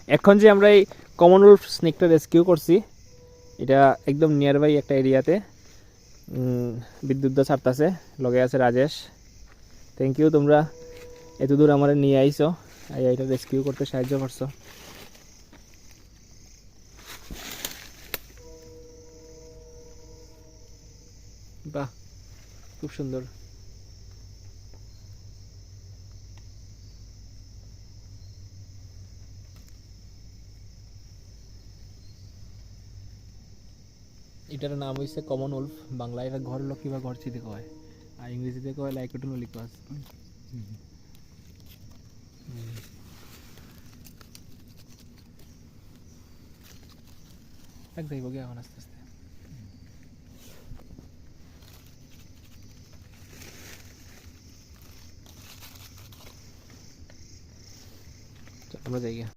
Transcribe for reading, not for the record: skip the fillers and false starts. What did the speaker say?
এখন যে আমরা এই কমন উলফ স্নেকটা রেস্কিউ করছি, এটা একদম নিয়ার বাই একটা এরিয়াতে বিদ্যুৎ দা ছাড়তাছে, লগে আছে রাজেশ। থ্যাংক ইউ, তোমরা এত দূর আমার নিয়ে আইছো, এটা রেস্কিউ করতে সাহায্য করছো। বাহ, খুব সুন্দর। এটার নাম হইছে কমন উলফ। বাংলায় এটা ঘর লক্ষ্মী বা ঘর চিতে কয়, আর ইংরেজিতে কয় লাইকোটন ওলিকাস। এক যাইব গিয়ে এখন আস্তে আস্তে। আমরা যাই গিয়া।